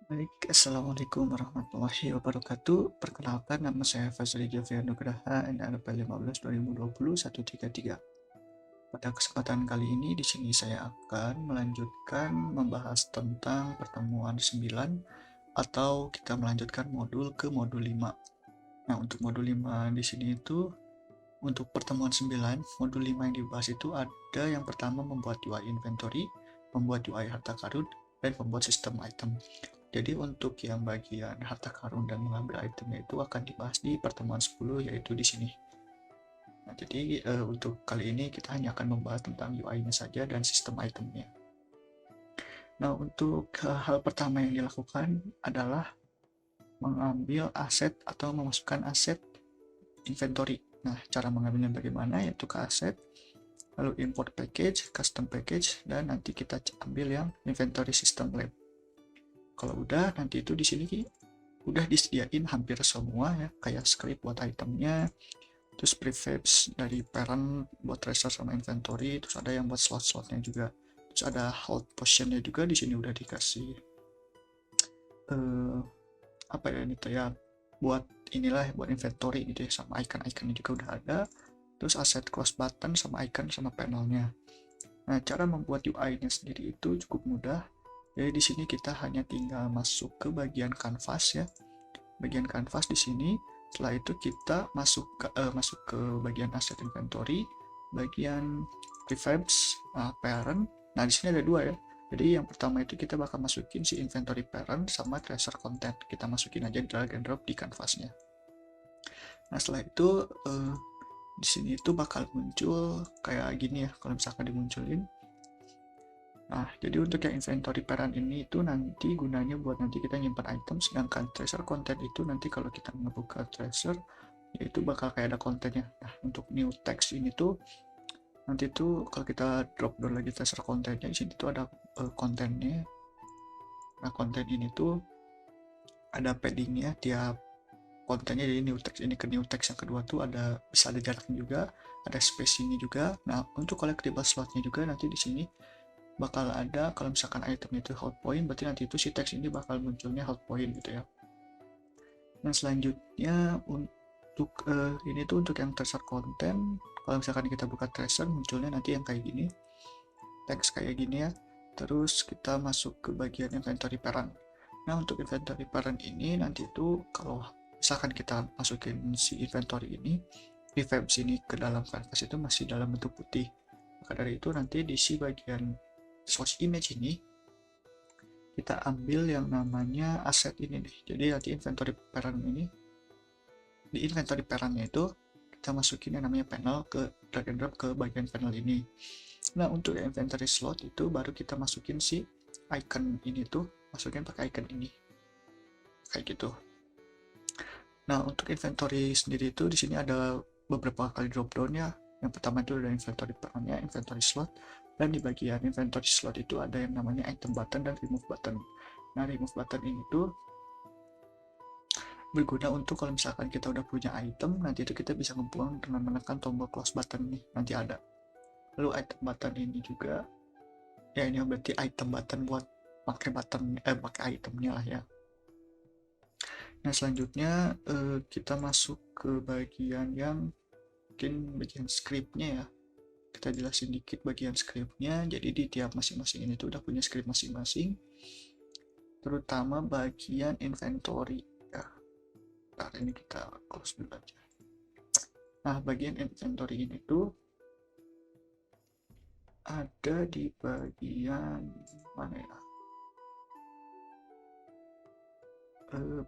Baik, Assalamualaikum warahmatullahi wabarakatuh. Perkenalkan, nama saya Fazli Jovia Nugraha, NRP 15 2020 133. Pada kesempatan kali ini, di sini saya akan melanjutkan membahas tentang pertemuan 9 atau kita melanjutkan modul ke modul 5. Nah, untuk modul 5 di sini itu untuk pertemuan 9, modul 5 yang dibahas itu ada yang pertama membuat UI inventory, membuat UI harta karun, dan membuat sistem item. Jadi untuk yang bagian harta karun dan mengambil itemnya itu akan dibahas di pertemuan 10, yaitu di sini. Nah, jadi untuk kali ini kita hanya akan membahas tentang UI-nya saja dan sistem itemnya. Nah, untuk hal pertama yang dilakukan adalah mengambil aset atau memasukkan aset inventory. Nah, cara mengambilnya bagaimana? Yaitu ke aset, lalu import package, custom package, dan nanti kita ambil yang inventory system lab. Kalau udah, nanti itu di sini udah disediain hampir semua ya, kayak script buat itemnya, terus prefabs dari parent buat tracer sama inventory, terus ada yang buat slot-slotnya juga, terus ada hold positionnya juga di sini udah dikasih apa ya ini tuh ya, buat inilah buat inventory gitu ya, sama icon-iconnya juga udah ada, terus aset close button sama icon sama panelnya. Nah, cara membuat UI-nya sendiri itu cukup mudah. Jadi di sini kita hanya tinggal masuk ke bagian canvas ya. Bagian canvas di sini. Setelah itu kita masuk ke bagian asset inventory, bagian prefabs, parent. Nah, di sini ada dua ya. Jadi yang pertama itu kita bakal masukin si inventory parent sama tracer content. Kita masukin aja drag and drop di canvasnya. Nah, setelah itu di sini itu bakal muncul kayak gini ya, kalau misalkan dimunculin. Nah, jadi untuk yang inventory parent ini itu nanti gunanya buat nanti kita nyimpan item, sedangkan tracer content itu nanti kalau kita ngebuka tracer, yaitu bakal kayak ada kontennya. Nah, untuk new text ini tuh nanti tuh kalau kita drop down lagi tracer content-nya, di sini tuh ada kontennya. Nah, konten ini tuh ada paddingnya tiap kontennya, jadi new text ini ke new text yang kedua tuh ada bisa ada jaraknya juga, ada space ini juga. Nah, untuk collectible slotnya juga nanti di sini bakal ada, kalau misalkan item itu hot point, berarti nanti itu si teks ini bakal munculnya hot point gitu ya. Nah, selanjutnya untuk ini tuh untuk yang tracer content, kalau misalkan kita buka tracer munculnya nanti yang kayak gini, teks kayak gini ya. Terus kita masuk ke bagian inventory parent. Nah, untuk inventory parent ini nanti itu kalau misalkan kita masukin si inventory ini, prefab sini ke dalam canvas itu masih dalam bentuk putih. Maka dari itu nanti di si bagian source image ini kita ambil yang namanya aset ini nih. Jadi nanti inventory parent ini, di inventory parentnya itu kita masukin yang namanya panel, ke drag and drop ke bagian panel ini. Nah, untuk inventory slot itu baru kita masukin si icon ini tuh, masukin pakai icon ini kayak gitu. Nah, untuk inventory sendiri itu di sini ada beberapa kali drop down ya. Yang pertama itu ada inventory parentnya, inventory slot, dan di bagian inventory slot itu ada yang namanya item button dan remove button. Nah, remove button ini tuh berguna untuk kalau misalkan kita udah punya item, nanti itu kita bisa ngebuang dengan menekan tombol close button nih, nanti ada. Lalu item button ini juga, ya ini berarti item button buat pakai itemnya lah ya. Nah, selanjutnya kita masuk ke bagian yang mungkin bagian scriptnya ya. Kita jelasin dikit bagian scriptnya. Jadi di tiap masing-masing ini tuh udah punya script masing-masing, terutama bagian inventory ya. Nah, ini kita close dulu aja. Nah, bagian inventory ini tuh ada di bagian mana ya?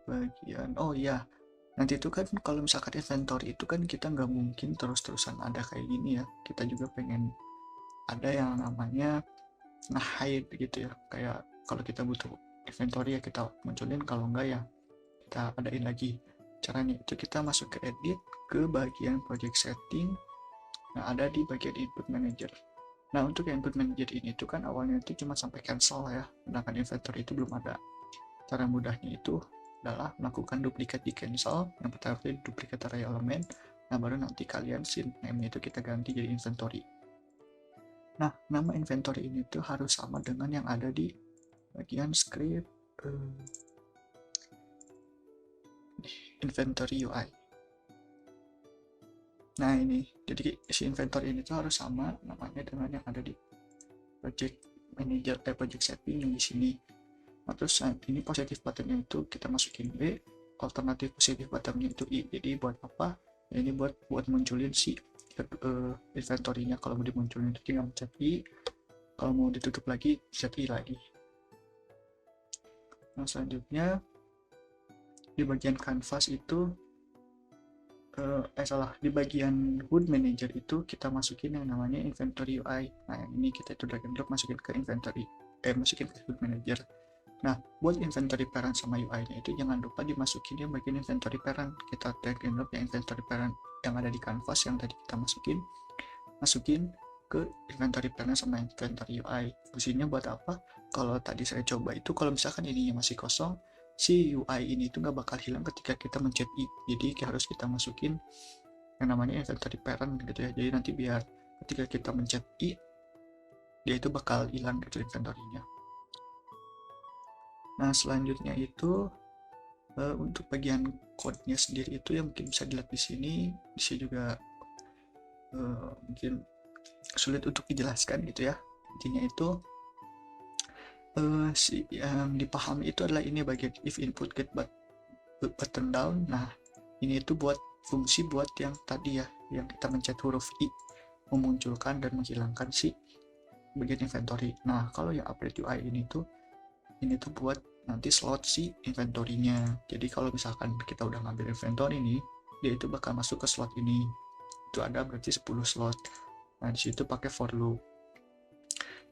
Bagian, oh iya, nanti itu kan kalau misalkan inventory itu kan kita nggak mungkin terus-terusan ada kayak gini ya. Kita juga pengen ada yang namanya nge-hide gitu ya. Kayak kalau kita butuh inventory ya kita munculin, kalau enggak ya kita adain lagi. Caranya itu kita masuk ke edit, ke bagian project setting. Nah, ada di bagian input manager. Nah, untuk input manager ini tuh kan awalnya itu cuma sampai cancel ya, sedangkan inventory itu belum ada. Cara mudahnya itu adalah melakukan duplikat di cancel. Yang pertama itu duplikat array element. Nah, baru nanti kalian sin name itu kita ganti jadi inventory. Nah, nama inventory ini tuh harus sama dengan yang ada di bagian script inventory UI. Nah ini, jadi si inventory ini tuh harus sama namanya dengan yang ada di project manager, project setting yang di sini. Nah, terus ini positif buttonnya itu kita masukin B, alternatif positif buttonnya itu I. Jadi buat apa? Ya, ini buat munculin si inventory-nya. Kalau mau dimunculin itu tinggal mencet I, kalau mau ditutup lagi pencet I lagi. Nah selanjutnya di bagian canvas itu di bagian HUD manager itu kita masukin yang namanya inventory UI. Nah yang ini kita itu drag and drop masukin ke inventory, masukin ke HUD manager. Nah buat inventory parent sama UI nya itu jangan lupa dimasukin yang bagian inventory parent. Kita drag and drop yang inventory parent yang ada di canvas yang tadi kita masukin ke inventory parent sama inventory UI. Fungsinya buat apa? Kalau tadi saya coba itu kalau misalkan ininya masih kosong, si UI ini itu nggak bakal hilang ketika kita mencet I. Jadi harus kita masukin yang namanya inventory parent gitu ya. Jadi nanti biar ketika kita mencet I, dia itu bakal hilang gitu inventory-nya. Nah selanjutnya itu untuk bagian code-nya sendiri itu yang mungkin bisa dilihat di sini juga mungkin sulit untuk dijelaskan gitu ya. Intinya itu yang dipahami itu adalah ini bagian if input get button down. Nah ini itu buat fungsi buat yang tadi ya, yang kita mencet huruf I memunculkan dan menghilangkan si bagian inventory. Nah kalau yang update UI ini tuh buat nanti slot si inventory-nya. Jadi kalau misalkan kita udah ngambil inventory ini, dia itu bakal masuk ke slot ini. Itu ada berarti 10 slot. Nah disitu pakai for loop.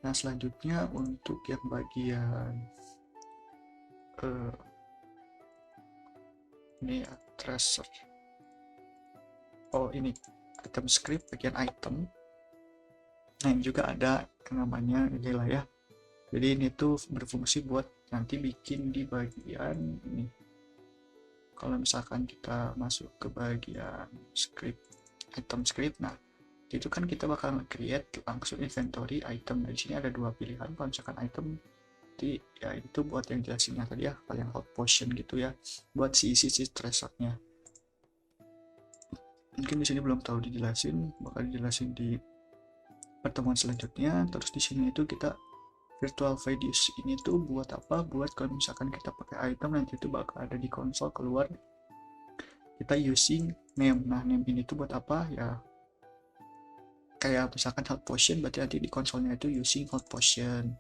Nah selanjutnya untuk yang bagian ini ya, tracer. Oh ini item script bagian item. Nah ini juga ada yang namanya inilah ya. Jadi ini tuh berfungsi buat nanti bikin di bagian ini. Kalau misalkan kita masuk ke bagian script, item script, nah itu kan kita bakal create langsung inventory item. Nah, di sini ada dua pilihan. Kalau misalkan item ya itu buat yang jelasinnya tadi ya, kalian hot potion gitu ya, buat si tracernya. Mungkin di sini belum tahu dijelasin, bakal dijelasin di pertemuan selanjutnya. Terus di sini itu kita virtual values ini tuh buat apa? Buat kalau misalkan kita pakai item nanti itu bakal ada di konsol keluar kita using name. Nah name ini tuh buat apa ya? Kayak misalkan hot potion berarti nanti di konsolnya itu using hot potion.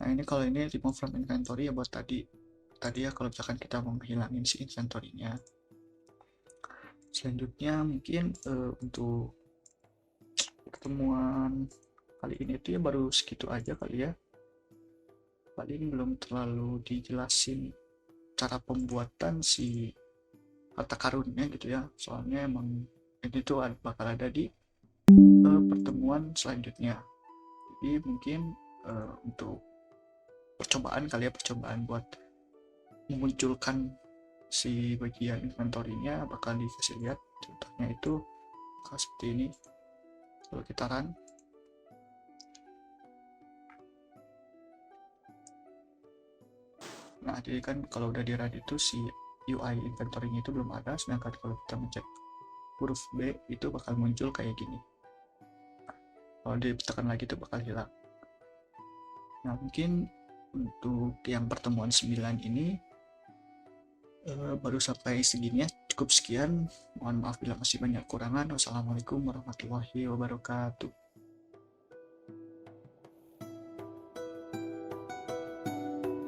Nah ini kalau ini remove from inventory ya buat tadi ya kalau misalkan kita mau menghilangin si inventory-nya. Selanjutnya mungkin untuk pertemuan kali ini itu ya baru segitu aja kali ya. Paling belum terlalu dijelasin cara pembuatan si harta karunnya gitu ya. Soalnya emang ini tuh bakal ada di pertemuan selanjutnya. Jadi mungkin untuk percobaan kali ya, percobaan buat memunculkan si bagian inventory-nya bakal dikasih lihat. Contohnya itu seperti ini. Kalau kita run, nah jadi kan kalau udah di run itu si UI inventory-nya itu belum ada, sedangkan kalau kita mencet huruf B itu bakal muncul kayak gini. Kalau ditekan lagi itu bakal hilang. Nah mungkin untuk yang pertemuan 9 ini baru sampai segini ya, cukup sekian. Mohon maaf bila masih banyak kurangan. Wassalamualaikum warahmatullahi wabarakatuh.